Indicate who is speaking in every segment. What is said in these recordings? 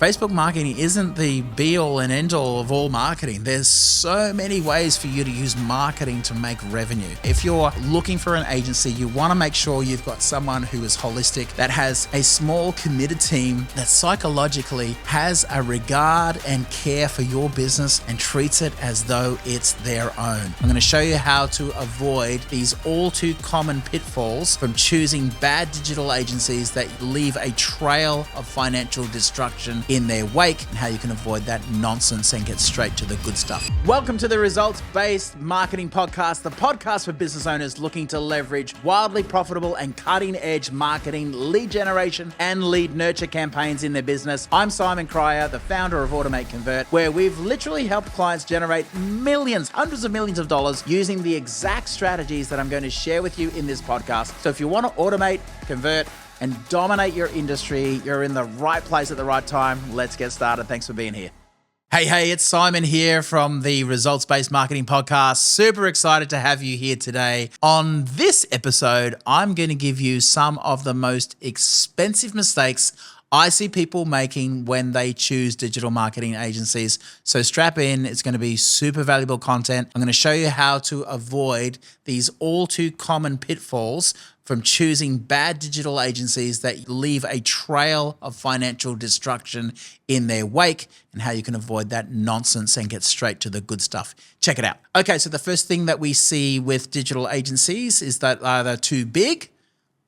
Speaker 1: Facebook marketing isn't the be all and end all of all marketing. There's so many ways for you to use marketing to make revenue. If you're looking for an agency, you want to make sure you've got someone who is holistic, that has a small committed team that psychologically has a regard and care for your business and treats it as though it's their own. I'm going to show you how to avoid these all too common pitfalls from choosing bad digital agencies that leave a trail of financial destruction in their wake, and how you can avoid that nonsense and get straight to the good stuff. Welcome to the Results-Based Marketing Podcast, the podcast for business owners looking to leverage wildly profitable and cutting-edge marketing, lead generation, and lead nurture campaigns in their business. I'm Simon Cryer, the founder of Automate Convert, where we've literally helped clients generate millions, hundreds of millions of dollars using the exact strategies that I'm going to share with you in this podcast. So if you want to automate, convert, and dominate your industry, you're in the right place at the right time. Let's get started. Thanks for being here. Hey, it's Simon here from the Results-Based Marketing Podcast. Super excited to have you here today. On this episode, I'm going to give you some of the most expensive mistakes I see people making when they choose digital marketing agencies. So strap in, it's going to be super valuable content. I'm going to show you how to avoid these all too common pitfalls from choosing bad digital agencies that leave a trail of financial destruction in their wake, and how you can avoid that nonsense and get straight to the good stuff. Check it out. Okay, so the first thing that we see with digital agencies is that they're too big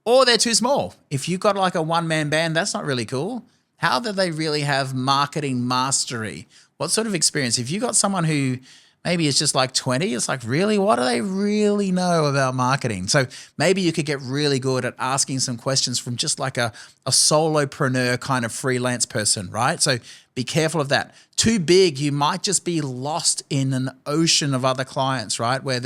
Speaker 1: or they're too small. If you've got like a one-man band, that's not really cool. How do they really have marketing mastery? What sort of experience? If you got someone who maybe it's just like 20, it's like, really, what do they really know about marketing? So maybe you could get really good at asking some questions from just like a solopreneur kind of freelance person, right? So be careful of that. Too big, you might just be lost in an ocean of other clients, right? Where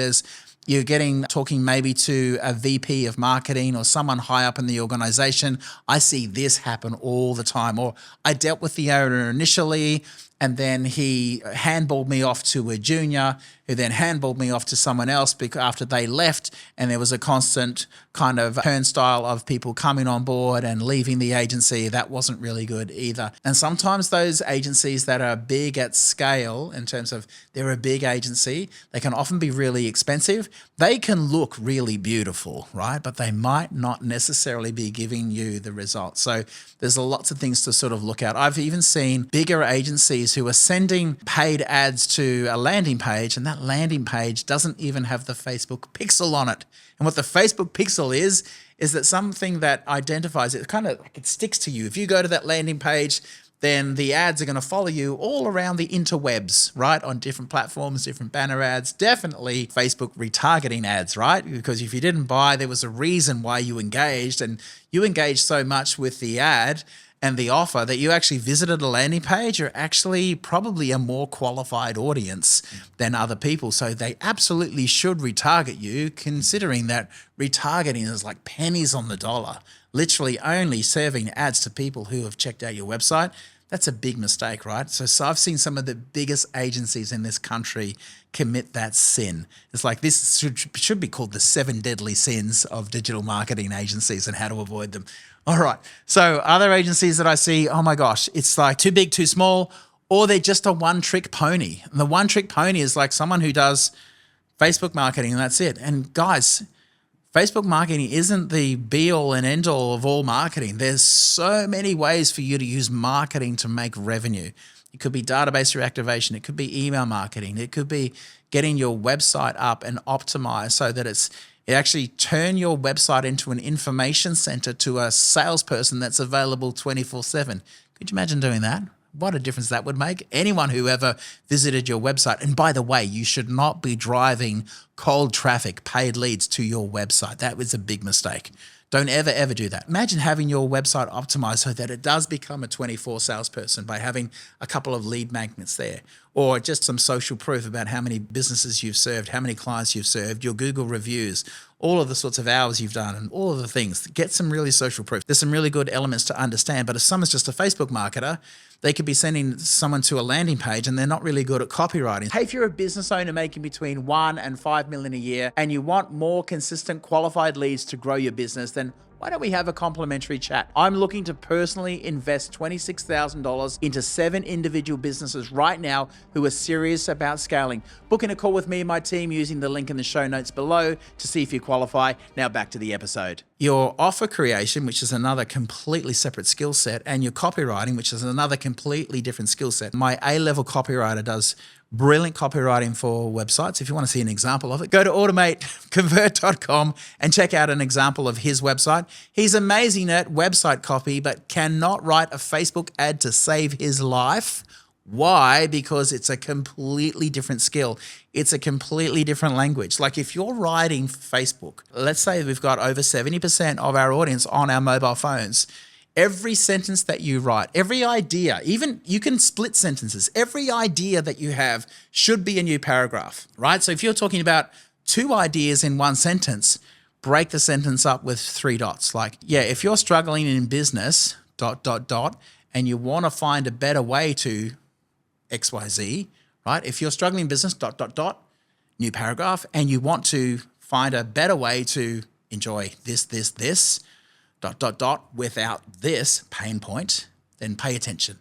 Speaker 1: you're talking maybe to a VP of marketing or someone high up in the organization. I see this happen all the time. Or I dealt with the owner initially, and then he handballed me off to a junior who then handballed me off to someone else after they left. And there was a constant kind of turnstile of people coming on board and leaving the agency. That wasn't really good either. And sometimes those agencies that are big at scale, in terms of they're a big agency, they can often be really expensive. They can look really beautiful, right? But they might not necessarily be giving you the results. So there's lots of things to sort of look at. I've even seen bigger agencies who are sending paid ads to a landing page, and that landing page doesn't even have the Facebook pixel on it. And what the Facebook pixel is that something that identifies it, kind of like it sticks to you. If you go to that landing page, then the ads are going to follow you all around the interwebs, right? On different platforms, different banner ads, definitely Facebook retargeting ads, right? Because if you didn't buy, there was a reason why you engaged, and you engaged so much with the ad and the offer that you actually visited a landing page. You're actually probably a more qualified audience than other people. So they absolutely should retarget you, considering that retargeting is like pennies on the dollar, literally only serving ads to people who have checked out your website. That's a big mistake, right? So I've seen some of the biggest agencies in this country commit that sin. It's like this should be called the 7 deadly sins of digital marketing agencies and how to avoid them. All right. So other agencies that I see, oh my gosh, it's like too big, too small, or they're just a one-trick pony. And the one-trick pony is like someone who does Facebook marketing and that's it. And guys, Facebook marketing isn't the be-all and end-all of all marketing. There's so many ways for you to use marketing to make revenue. It could be database reactivation. It could be email marketing. It could be getting your website up and optimized so that it actually turn your website into an information center to a salesperson that's available 24/7. Could you imagine doing that? What a difference that would make. Anyone who ever visited your website, and by the way, you should not be driving cold traffic, paid leads to your website. That was a big mistake. Don't ever do that. Imagine having your website optimized so that it does become a 24 salesperson by having a couple of lead magnets there, or just some social proof about how many businesses you've served, how many clients you've served, your Google reviews, all of the sorts of hours you've done and all of the things. Get some really social proof. There's some really good elements to understand, but if someone's just a Facebook marketer, they could be sending someone to a landing page and they're not really good at copywriting. Hey, if you're a business owner making between 1 and 5 million a year and you want more consistent qualified leads to grow your business, then Why don't we have a complimentary chat? I'm looking to personally invest $26,000 into 7 individual businesses right now who are serious about scaling. Book in a call with me and my team using the link in the show notes below to see if you qualify. Now back to the episode. Your offer creation, which is another completely separate skill set, and your copywriting, which is another completely different skill set. My A-level copywriter does brilliant copywriting for websites. If you want to see an example of it, go to automateconvert.com and check out an example of his website. He's amazing at website copy, but cannot write a Facebook ad to save his life. Why? Because it's a completely different skill. It's a completely different language. Like if you're writing Facebook, let's say we've got over 70% of our audience on our mobile phones. Every sentence that you write, every idea, even you can split sentences, every idea that you have should be a new paragraph, right? So if you're talking about 2 ideas in one sentence, break the sentence up with 3 dots. Like, yeah, if you're struggling in business, ... and you want to find a better way to XYZ, right? If you're struggling in business, ... new paragraph, and you want to find a better way to enjoy this, ... without this pain point, then pay attention,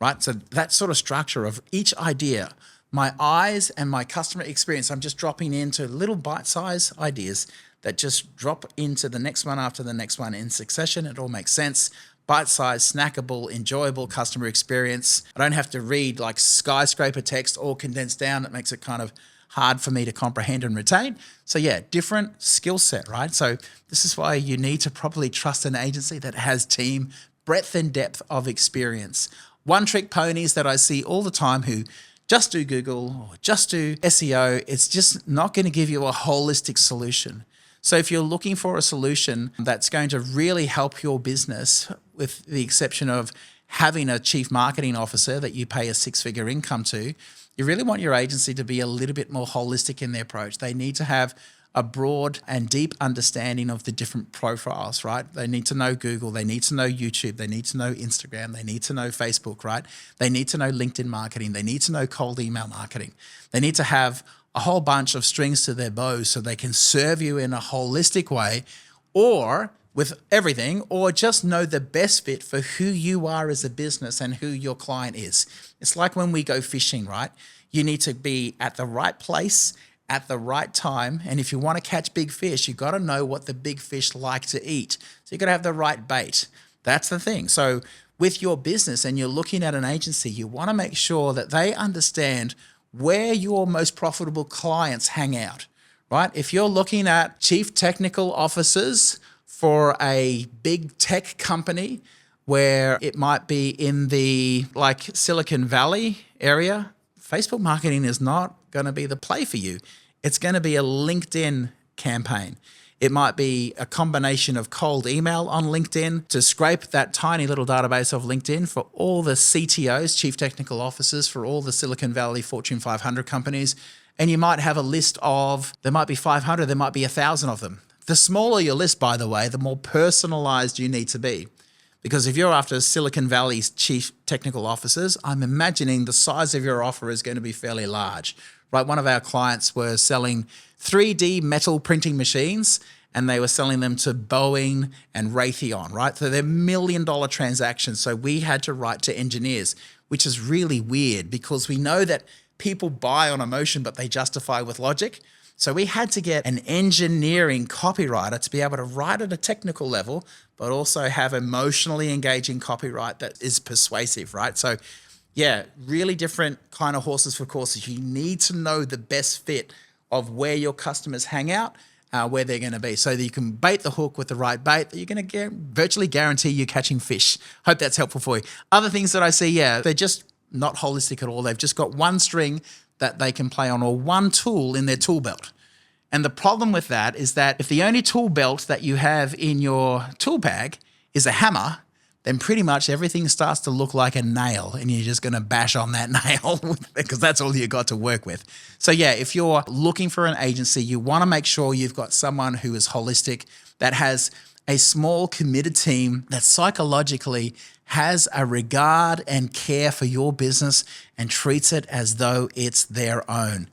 Speaker 1: right? So that sort of structure of each idea, my eyes and my customer experience, I'm just dropping into little bite-sized ideas that just drop into the next one after the next one in succession. It all makes sense. Bite-sized, snackable, enjoyable customer experience. I don't have to read like skyscraper text all condensed down. It makes it kind of hard for me to comprehend and retain. So yeah, different skill set, right? So this is why you need to properly trust an agency that has team breadth and depth of experience. One-trick ponies that I see all the time who just do Google or just do SEO, it's just not going to give you a holistic solution. So if you're looking for a solution that's going to really help your business, with the exception of having a chief marketing officer that you pay a 6-figure income to, you really want your agency to be a little bit more holistic in their approach. They need to have a broad and deep understanding of the different profiles, right? They need to know Google, they need to know YouTube, they need to know Instagram, they need to know Facebook, right? They need to know LinkedIn marketing, they need to know cold email marketing. They need to have a whole bunch of strings to their bow so they can serve you in a holistic way, or with everything, or just know the best fit for who you are as a business and who your client is. It's like when we go fishing, right? You need to be at the right place at the right time. And if you want to catch big fish, you got to know what the big fish like to eat. So you got to have the right bait. That's the thing. So with your business and you're looking at an agency, you want to make sure that they understand where your most profitable clients hang out, right? If you're looking at chief technical officers for a big tech company where it might be in the like Silicon Valley area, Facebook marketing is not going to be the play for you. It's going to be a LinkedIn campaign. It might be a combination of cold email on LinkedIn to scrape that tiny little database of LinkedIn for all the CTOs, chief technical officers, for all the Silicon Valley Fortune 500 companies. And you might have a list of, there might be 500, there might be 1,000 of them. The smaller your list, by the way, the more personalized you need to be. Because if you're after Silicon Valley's chief technical officers, I'm imagining the size of your offer is going to be fairly large, right? One of our clients were selling 3D metal printing machines, and they were selling them to Boeing and Raytheon, right? So they're $1 million transactions. So we had to write to engineers, which is really weird because we know that people buy on emotion, but they justify with logic. So we had to get an engineering copywriter to be able to write at a technical level, but also have emotionally engaging copyright that is persuasive, right? So yeah, really different kind of horses for courses. You need to know the best fit of where your customers hang out, where they're going to be, so that you can bait the hook with the right bait that you're going to virtually guarantee you catching fish. Hope that's helpful for you. Other things that I see, yeah, they're just not holistic at all. They've just got one string that they can play on, or one tool in their tool belt. And the problem with that is that if the only tool belt that you have in your tool bag is a hammer, then pretty much everything starts to look like a nail, and you're just going to bash on that nail because that's all you got to work with. So yeah, if you're looking for an agency, you want to make sure you've got someone who is holistic, that has a small committed team that psychologically has a regard and care for your business and treats it as though it's their own.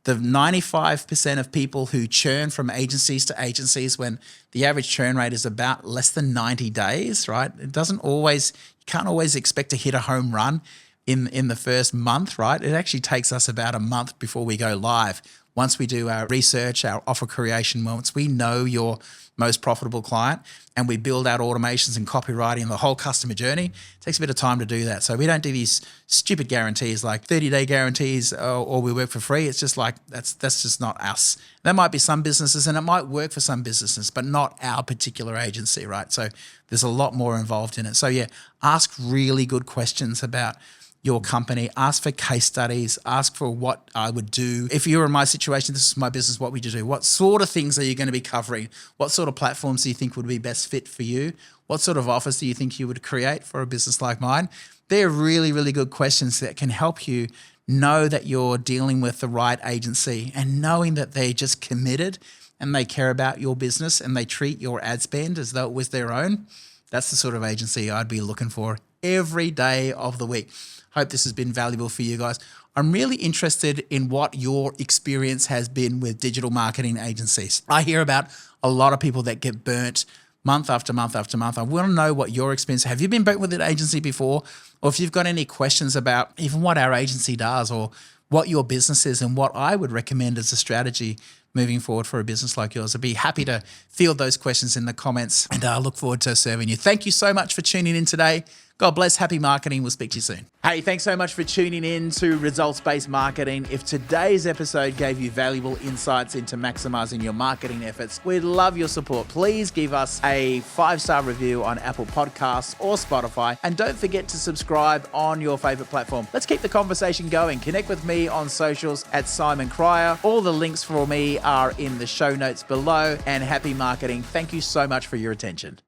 Speaker 1: the 95% of people who churn from agencies to agencies when the average churn rate is about less than 90 days, right? You can't always expect to hit a home run in the first month, right? It actually takes us about a month before we go live. Once we do our research, our offer creation, once we know your most profitable client and we build out automations and copywriting and the whole customer journey, it takes a bit of time to do that. So we don't do these stupid guarantees like 30-day guarantees or we work for free. It's just like, that's just not us. There might be some businesses and it might work for some businesses, but not our particular agency, right? So there's a lot more involved in it. So yeah, ask really good questions about your company, ask for case studies, ask for what I would do. If you were in my situation, this is my business, what would you do? What sort of things are you going to be covering? What sort of platforms do you think would be best fit for you? What sort of offers do you think you would create for a business like mine? They're really, really good questions that can help you know that you're dealing with the right agency and knowing that they're just committed and they care about your business and they treat your ad spend as though it was their own. That's the sort of agency I'd be looking for every day of the week. Hope this has been valuable for you guys. I'm really interested in what your experience has been with digital marketing agencies. I hear about a lot of people that get burnt month after month after month. I want to know what your experience. Have you been burnt with an agency before? Or if you've got any questions about even what our agency does or what your business is and what I would recommend as a strategy moving forward for a business like yours, I'd be happy to field those questions in the comments and I look forward to serving you. Thank you so much for tuning in today. God bless. Happy marketing. We'll speak to you soon. Hey, thanks so much for tuning in to Results-Based Marketing. If today's episode gave you valuable insights into maximizing your marketing efforts, we'd love your support. Please give us a 5-star review on Apple Podcasts or Spotify. And don't forget to subscribe on your favorite platform. Let's keep the conversation going. Connect with me on socials at Simon Cryer. All the links for me are in the show notes below. And happy marketing. Thank you so much for your attention.